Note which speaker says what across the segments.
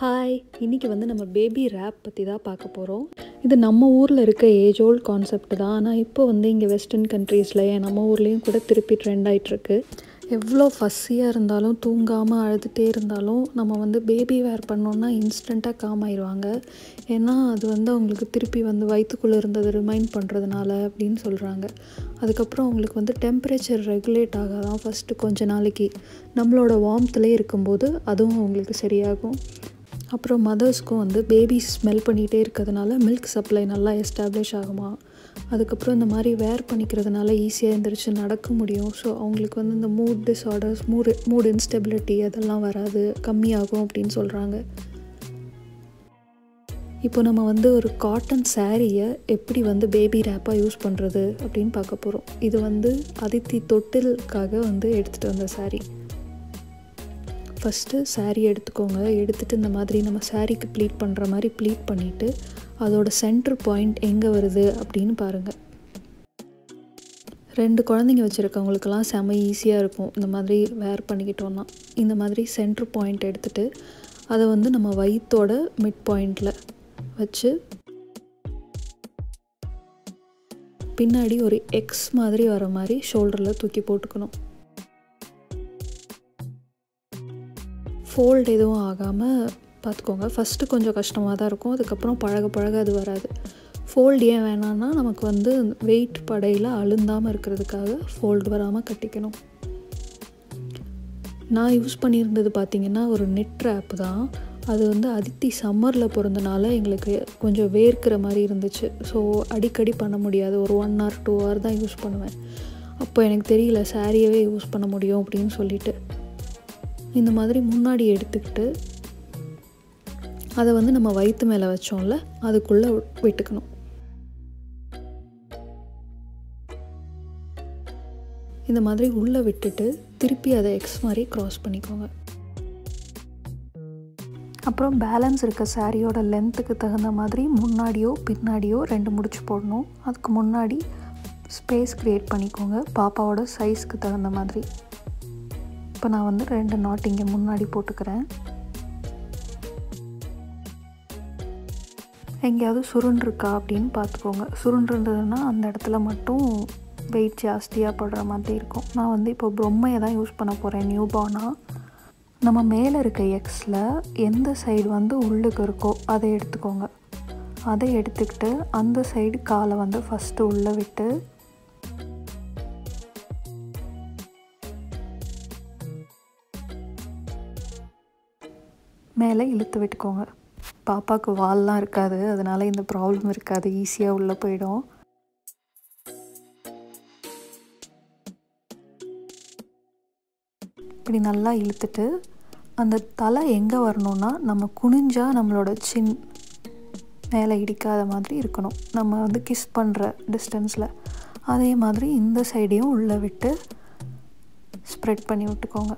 Speaker 1: Hi, இன்றைக்கி நம்ம baby rape பற்றி தான் பார்க்க போகிறோம். இது நம்ம ஊரில் இருக்க ஏஜ் ஓல்ட் கான்செப்ட் தான். ஆனால் இப்போ இங்கே வெஸ்டர்ன் கண்ட்ரீஸில் நம்ம ஊர்லேயும் கூட திருப்பி ட்ரெண்ட் ஆகிட்டுருக்கு. எவ்வளோ ஃபஸ்ஸியாக இருந்தாலும் தூங்காமல் அழுதுகிட்டே இருந்தாலும் நம்ம பேபி வேர் பண்ணோன்னா இன்ஸ்டண்ட்டாக காம் ஆயிடுவாங்க. ஏன்னா அது அவங்களுக்கு திருப்பி வயிற்றுக்குள்ளே இருந்தது ரிமைண்ட் பண்ணுறதுனால அப்படின்னு சொல்கிறாங்க. அதுக்கப்புறம் அவங்களுக்கு டெம்பரேச்சர் ரெகுலேட் ஆகாதான் ஃபஸ்ட்டு கொஞ்ச நாளைக்கு. நம்மளோட வார்ம்த்லேயே இருக்கும்போது அதுவும் அவங்களுக்கு சரியாகும். அப்புறம் மதர்ஸ்க்கும் பேபி ஸ்மெல் பண்ணிகிட்டே இருக்கிறதுனால மில்க் சப்ளை நல்லா எஸ்டாப்ளிஷ் ஆகுமா. அதுக்கப்புறம் இந்த மாதிரி வேர் பண்ணிக்கிறதுனால ஈஸியாக எழுந்திரிச்சு நடக்க முடியும். ஸோ அவங்களுக்கு இந்த மூட் டிஸார்டர்ஸ், மூட் இன்ஸ்டெபிலிட்டி அதெல்லாம் வராது, கம்மியாகும் அப்படின்னு சொல்கிறாங்க. இப்போ நம்ம ஒரு காட்டன் சாரியை எப்படி பேபி ரேப்பாக யூஸ் பண்ணுறது அப்படின்னு பார்க்க போகிறோம். இது அதித்தி தொட்டிலுக்காக எடுத்துகிட்டு வந்த சாரீ. ஃபஸ்ட்டு சாரீ எடுத்துக்கோங்க. எடுத்துகிட்டு இந்த மாதிரி நம்ம சாரீக்கு ப்ளீட் பண்ணுற மாதிரி ப்ளீட் பண்ணிவிட்டு அதோட சென்டர் பாயிண்ட் எங்கே வருது அப்படின்னு பாருங்கள். 2 குழந்தைங்க வச்சுருக்கவங்களுக்கெல்லாம் செம ஈஸியாக இருக்கும் இந்த மாதிரி வேர் பண்ணிக்கிட்டோன்னா. இந்த மாதிரி சென்டர் பாயிண்ட் எடுத்துகிட்டு அதை நம்ம வயிற்றோட மிட் பாயிண்டில் வச்சு பின்னாடி ஒரு எக்ஸ் மாதிரி வர மாதிரி ஷோல்டரில் தூக்கி போட்டுக்கணும். ஃபோல்டு எதுவும் ஆகாமல் பார்த்துக்கோங்க. ஃபஸ்ட்டு கொஞ்சம் கஷ்டமாக தான் இருக்கும், அதுக்கப்புறம் பழக பழக அது வராது. ஃபோல்டு ஏன் வேணான்னா நமக்கு வெயிட் படையில் அழுந்தாமல் இருக்கிறதுக்காக ஃபோல்டு வராமல் கட்டிக்கணும். நான் யூஸ் பண்ணியிருந்தது பார்த்திங்கன்னா ஒரு நெட் ரேப் தான். அது அதித்தி சம்மரில் பிறந்தனால எங்களுக்கு கொஞ்சம் வேர்க்கிற மாதிரி இருந்துச்சு. ஸோ அடிக்கடி பண்ண முடியாது, ஒரு 1 hour 2 hour தான் யூஸ் பண்ணுவேன். அப்போ எனக்கு தெரியல சாரியவே யூஸ் பண்ண முடியும் அப்படின்னு சொல்லிட்டு இந்த மாதிரி முன்னாடி எடுத்துக்கிட்டு அதை நம்ம வயிற்று மேலே வச்சோம்ல அதுக்குள்ளே விட்டுக்கணும். இந்த மாதிரி உள்ளே விட்டுட்டு திருப்பி அதை எக்ஸ் மாதிரி க்ராஸ் பண்ணிக்கோங்க. அப்புறம் பேலன்ஸ் இருக்க சாரியோட லென்த்துக்கு தகுந்த மாதிரி முன்னாடியோ பின்னாடியோ 2 முடிச்சு போடணும். அதுக்கு முன்னாடி ஸ்பேஸ் க்ரியேட் பண்ணிக்கோங்க பாப்பாவோட சைஸ்க்கு தகுந்த மாதிரி. இப்போ நான் 2 நாட் இங்கே முன்னாடி போட்டுக்கிறேன். எங்கேயாவது சுருண்டிருக்கா அப்படின்னு பார்த்துக்கோங்க. சுருண்டுருந்ததுன்னா அந்த இடத்துல மட்டும் வெயிட் ஜாஸ்தியாக படுற மாதிரி இருக்கும். நான் இப்போ பொம்மையை தான் யூஸ் பண்ண போகிறேன் நியூபார்னாக. நம்ம மேலே இருக்க எக்ஸில் எந்த சைடு உள்ளுக்கு இருக்கோ அதை எடுத்துக்கோங்க. அதை எடுத்துக்கிட்டு அந்த சைடு காலை ஃபஸ்ட்டு உள்ளே விட்டு மேலே இழுத்து விட்டுக்கோங்க. பாப்பாவுக்கு வால்லாம் இருக்காது, அதனால் இந்த ப்ராப்ளம் இருக்காது, ஈஸியாக உள்ளே போயிடும். இப்படி நல்லா இழுத்துட்டு அந்த தலை எங்கே வரணும்னா நம்ம குனிஞ்சால் நம்மளோட சின் மேலே இடிக்காத மாதிரி இருக்கணும். நம்ம கிஸ் பண்ணுற டிஸ்டன்ஸில். அதே மாதிரி இந்த சைடையும் உள்ளே விட்டு ஸ்ப்ரெட் பண்ணி விட்டுக்கோங்க.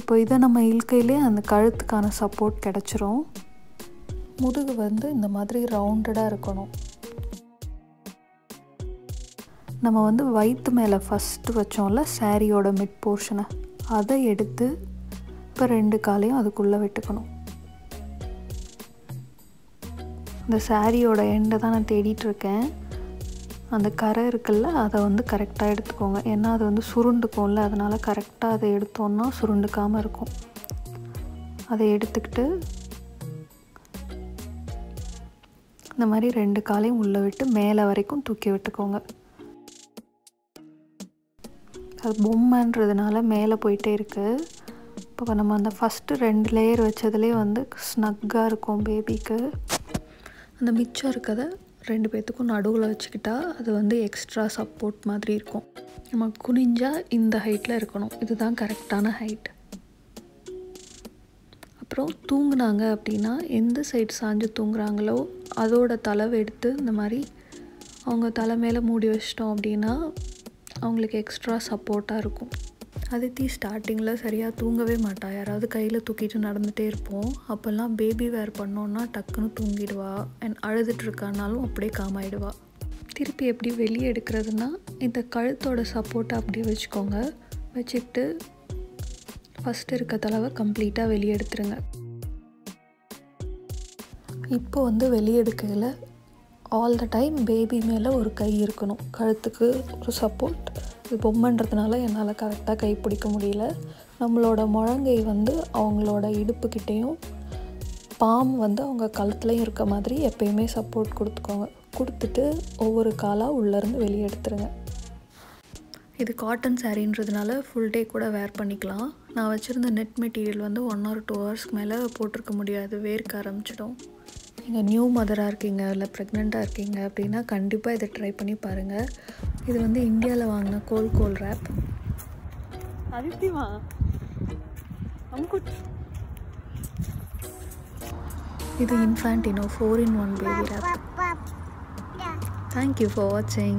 Speaker 1: இப்போ இதை நம்ம இழுக்கையிலே அந்த கழுத்துக்கான சப்போர்ட் கிடச்சிரும். முதுகு இந்த மாதிரி ரவுண்டடாக இருக்கணும். நம்ம வயிற்று மேலே ஃபஸ்ட்டு வச்சோம்ல சாரியோட மிட் போர்ஷனை, அதை எடுத்து இப்போ 2 காலையும் அதுக்குள்ளே விட்டுக்கணும். இந்த சாரியோட எண்டை தான் நான் தேடிட்டுருக்கேன். அந்த கரை இருக்குல்ல அதை கரெக்டாக எடுத்துக்கோங்க. ஏன்னா அது சுருண்டுக்கும்ல, அதனால் கரெக்டாக அதை எடுத்தோன்னா சுருண்டுக்காமல் இருக்கும். அதை எடுத்துக்கிட்டு இந்த மாதிரி 2 காலையும் உள்ளே விட்டு மேலே வரைக்கும் தூக்கி விட்டுக்கோங்க. அது பொம்மைன்றதுனால மேலே போயிட்டே இருக்குது. இப்போ நம்ம அந்த ஃபஸ்ட்டு 2 லேயர் வச்சதுலேயே ஸ்னக்காக இருக்கும் பேபிக்கு. அந்த மிச்சம் இருக்கதை 2 பேர்த்துக்கும் நடுவில் வச்சுக்கிட்டா அது எக்ஸ்ட்ரா சப்போர்ட் மாதிரி இருக்கும். நம்ம குனிஞ்சால் இந்த ஹைட்டில் இருக்கணும், இதுதான் கரெக்டான ஹைட். அப்புறம் தூங்குனாங்க அப்படின்னா எந்த சைடு சாஞ்சு தூங்குறாங்களோ அதோட தலவை எடுத்து இந்த மாதிரி அவங்க தலை மேலே மூடி வச்சிட்டோம் அப்படின்னா அவங்களுக்கு எக்ஸ்ட்ரா சப்போர்ட்டாக இருக்கும். அதித்தி ஸ்டார்டிங்கில் சரியாக தூங்கவே மாட்டா. யாராவது கையில் தூக்கிட்டு நடந்துகிட்டே இருப்போம். அப்போல்லாம் பேபி வேர் பண்ணோன்னா டக்குன்னு தூங்கிடுவா. அண்ட் அழுதுட்டுருக்கானாலும் அப்படியே காமாயிடுவா. திருப்பி எப்படி வெளியே எடுக்கிறதுனா இந்த கழுத்தோட சப்போர்ட்டை அப்படியே வச்சுக்கோங்க. வச்சுக்கிட்டு ஃபஸ்ட்டு இருக்க தடவை கம்ப்ளீட்டாக வெளியே எடுத்துருங்க. இப்போ வந்து வெளியே எடுக்கையில் ஆல் த டைம் பேபி மேலே ஒரு கை இருக்கணும், கழுத்துக்கு ஒரு சப்போர்ட். இது பொம்மைன்றதுனால என்னால் கரெக்டாக கை பிடிக்க முடியல. நம்மளோட முழங்கை வந்து அவங்களோட இடுப்புக்கிட்டேயும் பாம் வந்து அவங்க கழுத்துலையும் இருக்க மாதிரி எப்பயுமே சப்போர்ட் கொடுத்துக்கோங்க. கொடுத்துட்டு ஒவ்வொரு காலாக உள்ளேருந்து வெளியே எடுத்துருங்க. இது காட்டன் சாரீன்றதுனால ஃபுல் டே கூட வேர் பண்ணிக்கலாம். நான் வச்சுருந்த நெட் மெட்டீரியல் வந்து 1 or 2 ஹவர்ஸ்க்கு மேலே போட்டிருக்க முடியாது, வேர்க்க ஆரம்பிச்சிடும். நீங்கள் நியூ மதராக இருக்கீங்க இல்லை ப்ரெக்னெண்ட்டாக இருக்கீங்க அப்படின்னா கண்டிப்பாக இதை ட்ரை பண்ணி பாருங்கள். இது வந்து இந்தியாவில் வாங்கின கோல் ரேப். இது Infantino 4-in-1 baby wrap. Thank you for watching.